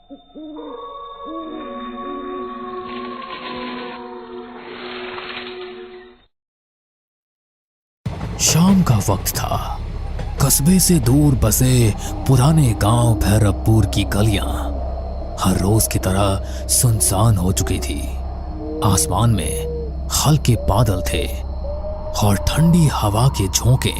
शाम का वक्त था। कस्बे से दूर बसे पुराने गांव भैरवपुर की गलियां हर रोज की तरह सुनसान हो चुकी थी। आसमान में हल्के बादल थे और ठंडी हवा के झोंके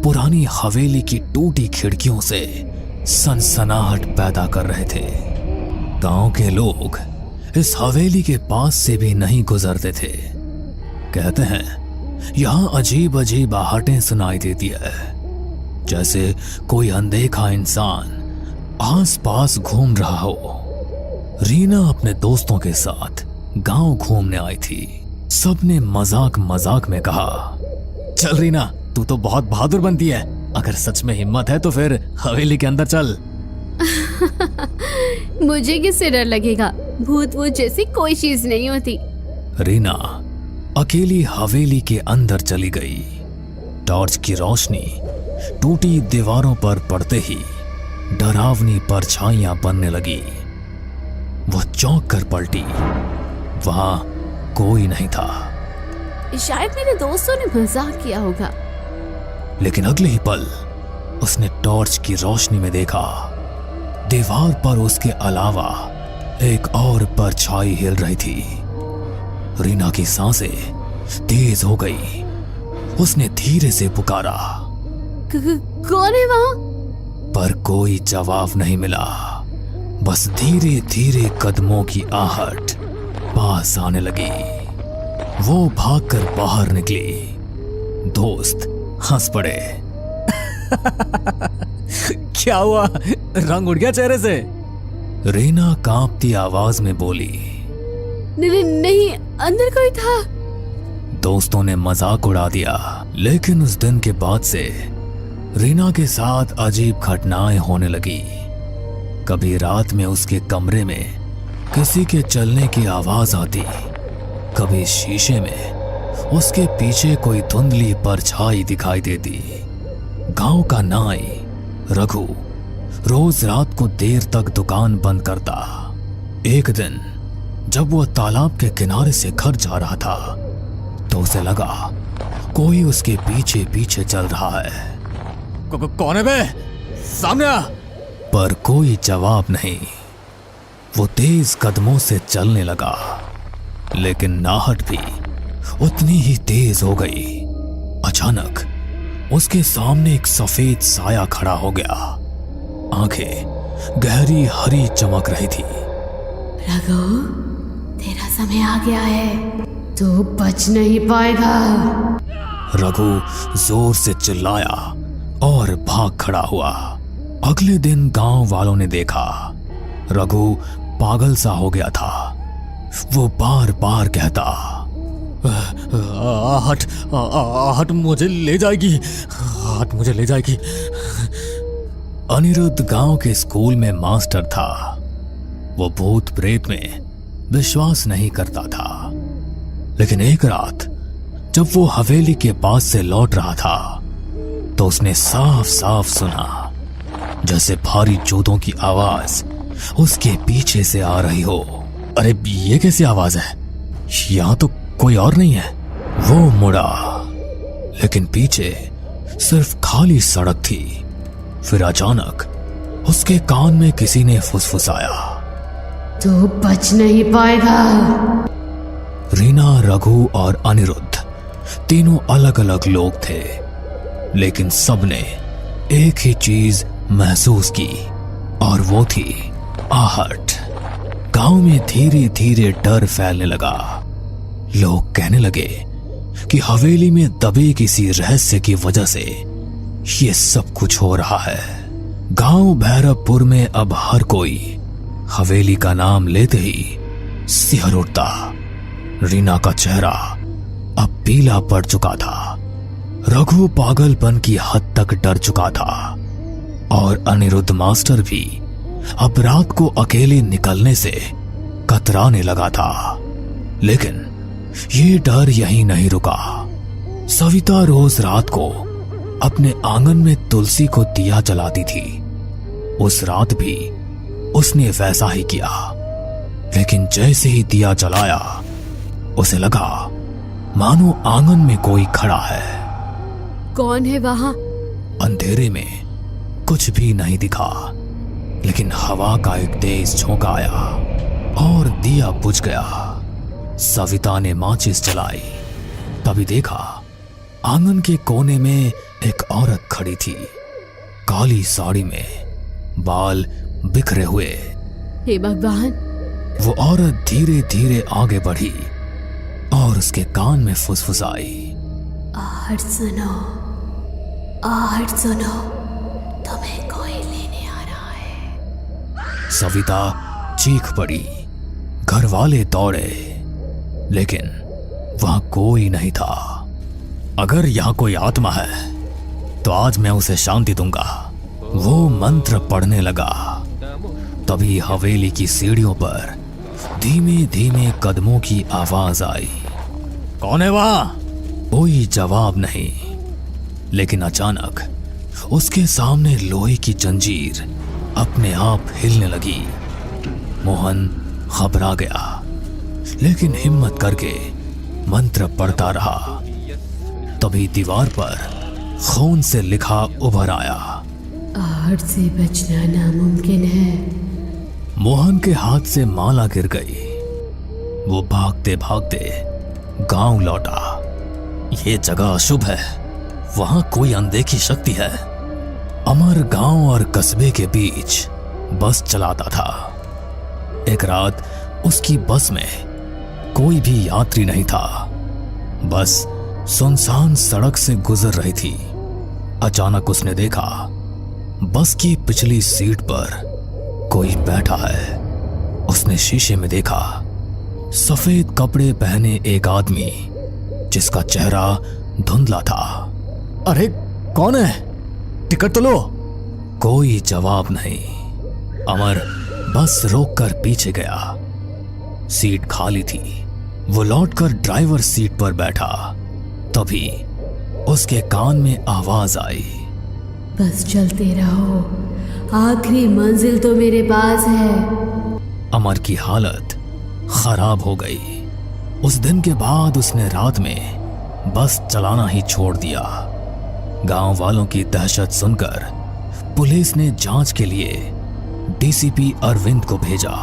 पुरानी हवेली की टूटी खिड़कियों से सनसनाहट पैदा कर रहे थे। गांव के लोग इस हवेली के पास से भी नहीं गुजरते थे। कहते हैं यहां अजीब अजीब आहटें सुनाई देती है, जैसे कोई अनदेखा इंसान आस पास घूम रहा हो। रीना अपने दोस्तों के साथ गांव घूमने आई थी। सबने मजाक मजाक में कहा, चल रीना, तू तो बहुत बहादुर बनती है। अगर सच में हिम्मत है तो फिर हवेली के अंदर चल। मुझे किससे डर लगेगा? भूत वूत जैसी कोई चीज नहीं होती। रीना अकेली हवेली के अंदर चली गई। टॉर्च की रोशनी टूटी दीवारों पर पड़ते ही डरावनी परछाइयां बनने लगी। वो चौंक कर पलटी। वहां कोई नहीं था। शायद मेरे दोस्तों ने मजाक किया होगा। लेकिन अगले ही पल उसने टॉर्च की रोशनी में देखा, दीवार पर उसके अलावा एक और परछाई हिल रही थी। रीना की सांसें तेज हो गई। उसने धीरे से पुकारा, कौन है वहां? पर कोई जवाब नहीं मिला। बस धीरे धीरे कदमों की आहट पास आने लगी। वो भागकर बाहर निकली। दोस्त हंस पड़े। क्या हुआ? रंग उड़ गया चेहरे से? रीना कांपती आवाज में बोली, नहीं, अंदर कोई था। दोस्तों ने मजाक उड़ा दिया। लेकिन उस दिन के बाद से रीना के साथ अजीब घटनाएं होने लगी। कभी रात में उसके कमरे में किसी के चलने की आवाज आती, कभी शीशे में उसके पीछे कोई धुंधली परछाई दिखाई देती। गांव का नाई रघु रोज रात को देर तक दुकान बंद करता। एक दिन जब वह तालाब के किनारे से घर जा रहा था तो उसे लगा कोई उसके पीछे पीछे चल रहा है। कौन है बे? सामने आ! पर कोई जवाब नहीं। वो तेज कदमों से चलने लगा, लेकिन नाहट भी उतनी ही तेज हो गई। अचानक उसके सामने एक सफेद साया खड़ा हो गया। आंखें गहरी हरी चमक रही थी। रघु, तेरा समय आ गया है, तू बच नहीं पाएगा। रघु जोर से चिल्लाया और भाग खड़ा हुआ। अगले दिन गांव वालों ने देखा रघु पागल सा हो गया था। वो बार बार कहता, आहट मुझे ले जाएगी, आहट मुझे ले जाएगी। अनिरुद्ध गांव के स्कूल में मास्टर था। वो भूत प्रेत में विश्वास नहीं करता था। लेकिन एक रात जब वो हवेली के पास से लौट रहा था तो उसने साफ साफ सुना जैसे भारी जूतों की आवाज उसके पीछे से आ रही हो। अरे ये कैसी आवाज है? यहां तो कोई और नहीं है। वो मुड़ा, लेकिन पीछे सिर्फ खाली सड़क थी। फिर अचानक उसके कान में किसी ने फुसफुसाया, तू बच नहीं पाएगा। रीना, रघु और अनिरुद्ध तीनों अलग अलग लोग थे, लेकिन सबने एक ही चीज महसूस की और वो थी आहट। गांव में धीरे धीरे डर फैलने लगा। लोग कहने लगे कि हवेली में दबे किसी रहस्य की वजह से ये सब कुछ हो रहा है। गांव भैरवपुर में अब हर कोई हवेली का नाम लेते ही सिहर उठता। रीना का चेहरा अब पीला पड़ चुका था। रघु पागलपन की हद तक डर चुका था और अनिरुद्ध मास्टर भी अब रात को अकेले निकलने से कतराने लगा था। लेकिन ये डर यहीं नहीं रुका। सविता रोज रात को अपने आंगन में तुलसी को दिया जलाती थी। उस रात भी उसने वैसा ही किया, लेकिन जैसे ही दिया जलाया उसे लगा मानो आंगन में कोई खड़ा है। कौन है वहां? अंधेरे में कुछ भी नहीं दिखा, लेकिन हवा का एक तेज झोंका आया और दिया बुझ गया। सविता ने माचिस जलाई, तभी देखा आंगन के कोने में एक औरत खड़ी थी, काली साड़ी में, बाल बिखरे हुए। हे भगवान! वो औरत धीरे धीरे आगे बढ़ी और उसके कान में फुसफुसाई, आहट सुनो, आहट सुनो, तुम्हें कोई लेने आ रहा है। सविता चीख पड़ी। घर वाले दौड़े, लेकिन वहां कोई नहीं था। अगर यहां कोई आत्मा है तो आज मैं उसे शांति दूंगा। वो मंत्र पढ़ने लगा। तभी हवेली की सीढ़ियों पर धीमे धीमे कदमों की आवाज आई। कौन है वहां? कोई जवाब नहीं, लेकिन अचानक उसके सामने लोहे की जंजीर अपने आप हिलने लगी। मोहन घबरा गया, लेकिन हिम्मत करके मंत्र पढ़ता रहा। तभी दीवार पर खून से लिखा उभर आया, आहट से बचना नामुमकिन है। मोहन के हाथ से माला गिर गई। वो भागते भागते गांव लौटा। ये जगह अशुभ है, वहां कोई अनदेखी शक्ति है। अमर गांव और कस्बे के बीच बस चलाता था। एक रात उसकी बस में कोई भी यात्री नहीं था। बस सुनसान सड़क से गुजर रही थी। अचानक उसने देखा बस की पिछली सीट पर कोई बैठा है। उसने शीशे में देखा सफेद कपड़े पहने एक आदमी, जिसका चेहरा धुंधला था। अरे कौन है? टिकट तो लो। कोई जवाब नहीं। अमर बस रोककर पीछे गया। सीट खाली थी। वो लौटकर ड्राइवर सीट पर बैठा। तभी उसके कान में आवाज आई, बस चलते रहो, आखिरी मंजिल तो मेरे पास है। अमर की हालत खराब हो गई। उस दिन के बाद उसने रात में बस चलाना ही छोड़ दिया। गांव वालों की दहशत सुनकर पुलिस ने जांच के लिए डीसीपी अरविंद को भेजा।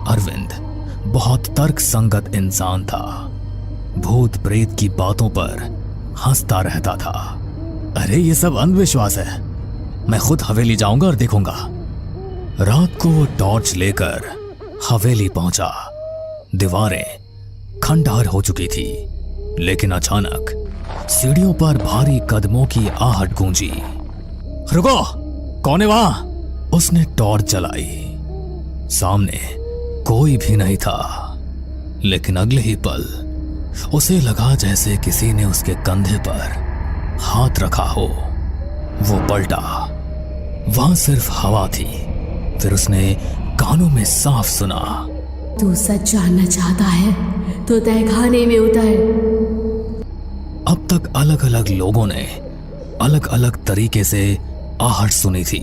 अरविंद बहुत तर्कसंगत इंसान था। भूत प्रेत की बातों पर हंसता रहता था। अरे ये सब अंधविश्वास है, मैं खुद हवेली जाऊंगा और देखूंगा। रात को वो टॉर्च लेकर हवेली पहुंचा। दीवारें खंडहर हो चुकी थी, लेकिन अचानक सीढ़ियों पर भारी कदमों की आहट गूंजी। रुको, कौन है वहां? उसने टॉर्च जलाई। सामने कोई भी नहीं था, लेकिन अगले ही पल उसे लगा जैसे किसी ने उसके कंधे पर हाथ रखा हो। वो पलटा, वहां सिर्फ हवा थी। फिर उसने कानों में साफ सुना, तू सच जानना चाहता है तो तहखाने में उतर। अब तक अलग अलग लोगों ने अलग अलग तरीके से आहट सुनी थी।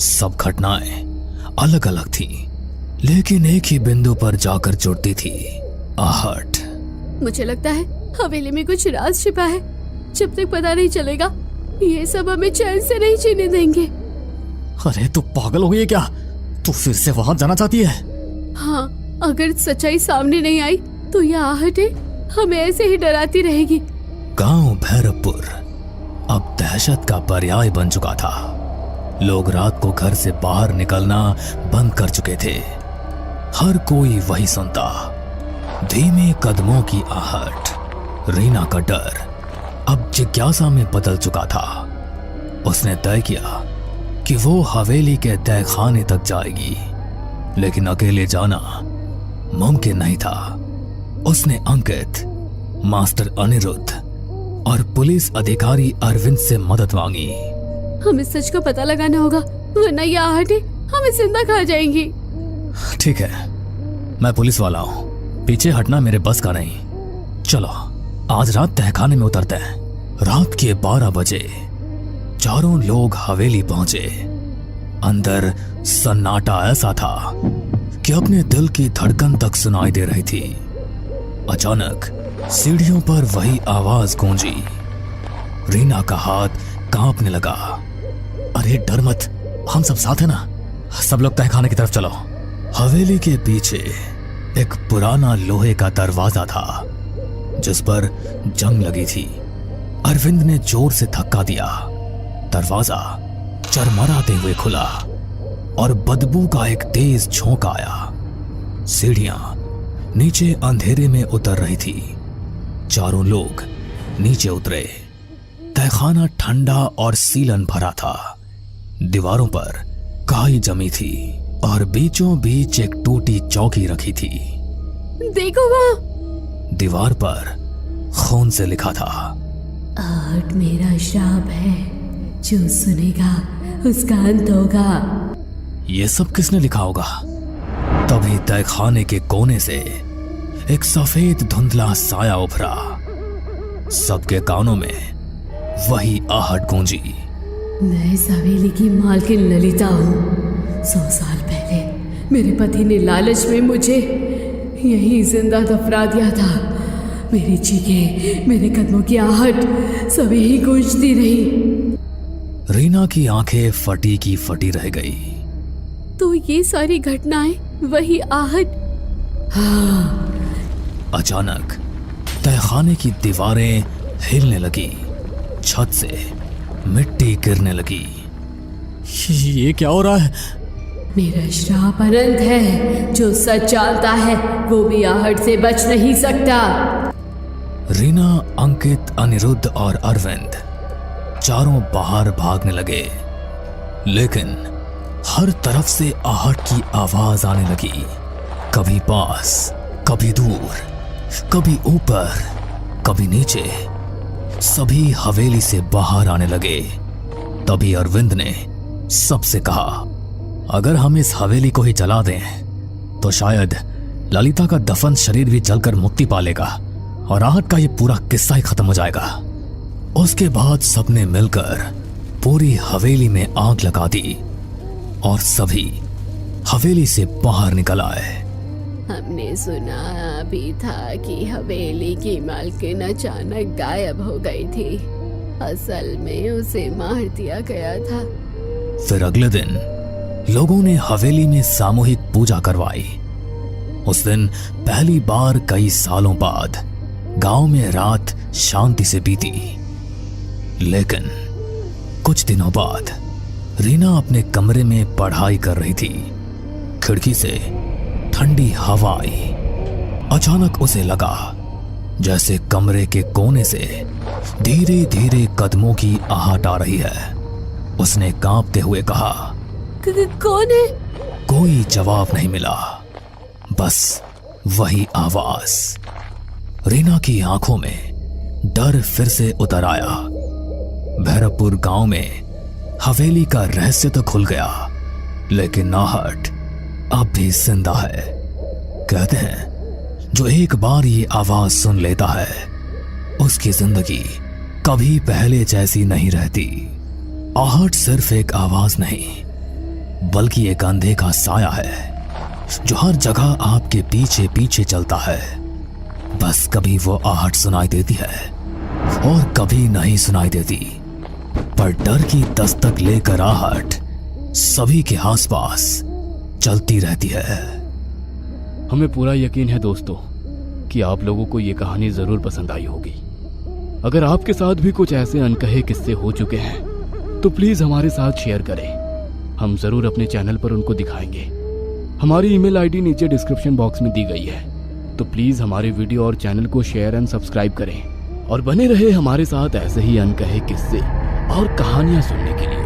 सब घटनाएं अलग अलग थी, लेकिन एक ही बिंदु पर जाकर जुड़ती थी, आहट। मुझे लगता है हवेली में कुछ राज छिपा है। जब तक पता नहीं चलेगा, ये सब हमें चैन से नहीं जीने देंगे। अरे तू पागल हो गई है क्या? तू फिर से वहां जाना चाहती है? हाँ, अगर सच्चाई सामने नहीं आई तो यह आहटें हमें ऐसे ही डराती रहेगी। गांव भैरवपुर अब दहशत का पर्याय बन चुका था। लोग रात को घर से बाहर निकलना बंद कर चुके थे। हर कोई वही सुनता, धीमे कदमों की आहट। रीना का डर अब जिज्ञासा में बदल चुका था। उसने तय किया कि वो हवेली के तहखाने तक जाएगी, लेकिन अकेले जाना मुमकिन नहीं था। उसने अंकित, मास्टर अनिरुद्ध और पुलिस अधिकारी अरविंद से मदद मांगी। हमें सच का पता लगाना होगा, वरना ये आहटें हमें जिंदा खा जाएंगी। ठीक है, मैं पुलिस वाला हूँ, पीछे हटना मेरे बस का नहीं। चलो आज रात तहखाने में उतरते हैं। रात के 12 बजे चारों लोग हवेली पहुंचे। अंदर सन्नाटा ऐसा था कि अपने दिल की धड़कन तक सुनाई दे रही थी। अचानक सीढ़ियों पर वही आवाज गूंजी। रीना का हाथ कांपने लगा। अरे डर मत, हम सब साथ हैं ना, सब लोग तहखाने की तरफ चलो। हवेली के पीछे एक पुराना लोहे का दरवाजा था जिस पर जंग लगी थी। अरविंद ने जोर से धक्का दिया। दरवाजा चरमराते हुए खुला और बदबू का एक तेज झोंका आया। सीढ़ियां नीचे अंधेरे में उतर रही थी। चारों लोग नीचे उतरे। तहखाना ठंडा और सीलन भरा था। दीवारों पर काई जमी थी और बीचों बीच एक टूटी चौकी रखी थी। देखो वहाँ। दीवार पर खून से लिखा था, आहट मेरा श्राप है, जो सुनेगा उसका अंत होगा। ये सब किसने लिखा होगा? तभी तहखाने के कोने से एक सफेद धुंधला साया उभरा। सबके कानों में वही आहट गूंजी। मैं इस हवेली की मालकिन ललिता हूँ। 100 साल पहले मेरे पति ने लालच में मुझे यहीं जिंदा दफना दिया था। मेरी चीखें, मेरे कदमों की आहट सब यही गूंजती रही। रीना की आंखें फटी की फटी रह गई। तो ये सारी घटनाएं वही आहट? हाँ। अचानक तहखाने की दीवारें हिलने लगी। छत से मिट्टी गिरने लगी। ये क्या हो रहा है? मेरा श्राप अनंत है। जो सच जानता है वो भी आहट से बच नहीं सकता। रीना, अंकित, अनिरुद्ध और अरविंद चारों बाहर भागने लगे, लेकिन हर तरफ से आहट की आवाज आने लगी। कभी पास, कभी दूर, कभी ऊपर, कभी नीचे। सभी हवेली से बाहर आने लगे। तभी अरविंद ने सबसे कहा, अगर हम इस हवेली को ही जला दें तो शायद ललिता का दफन शरीर भी जलकर मुक्ति पा लेगा और आहट का ये पूरा किस्सा ही खत्म हो जाएगा। उसके बाद सबने मिलकर पूरी हवेली में आग लगा दी और सभी हवेली से बाहर निकल आए। हमने सुना भी था कि हवेली की मालकिन अचानक गायब हो गई थी। असल में उसे मार दिया गया था। फिर अगले दिन लोगों ने हवेली में सामूहिक पूजा करवाई। उस दिन पहली बार कई सालों बाद गांव में रात शांति से बीती। लेकिन कुछ दिनों बाद रीना अपने कमरे में पढ़ाई कर रही थी। खिड़की से ठंडी हवा आई। अचानक उसे लगा जैसे कमरे के कोने से धीरे धीरे कदमों की आहट आ रही है। उसने कांपते हुए कहा, कौन है? कोई जवाब नहीं मिला, बस वही आवाज। रीना की आंखों में डर फिर से उतर आया। भैरवपुर गांव में हवेली का रहस्य तो खुल गया, लेकिन आहट अब भी जिंदा है। कहते हैं जो एक बार ये आवाज सुन लेता है उसकी जिंदगी कभी पहले जैसी नहीं रहती। आहट सिर्फ एक आवाज नहीं बल्कि एक अंधे का साया है जो हर जगह आपके पीछे पीछे चलता है। बस कभी वो आहट सुनाई देती है और कभी नहीं सुनाई देती, पर डर की दस्तक लेकर आहट सभी के आसपास चलती रहती है। हमें पूरा यकीन है दोस्तों कि आप लोगों को ये कहानी जरूर पसंद आई होगी। अगर आपके साथ भी कुछ ऐसे अनकहे किस्से हो चुके हैं तो प्लीज हमारे साथ शेयर करें। हम जरूर अपने चैनल पर उनको दिखाएंगे। हमारी ईमेल आईडी नीचे डिस्क्रिप्शन बॉक्स में दी गई है, तो प्लीज हमारे वीडियो और चैनल को शेयर एंड सब्सक्राइब करें और बने रहे हमारे साथ ऐसे ही अनकहे किस्से और कहानियां सुनने के लिए।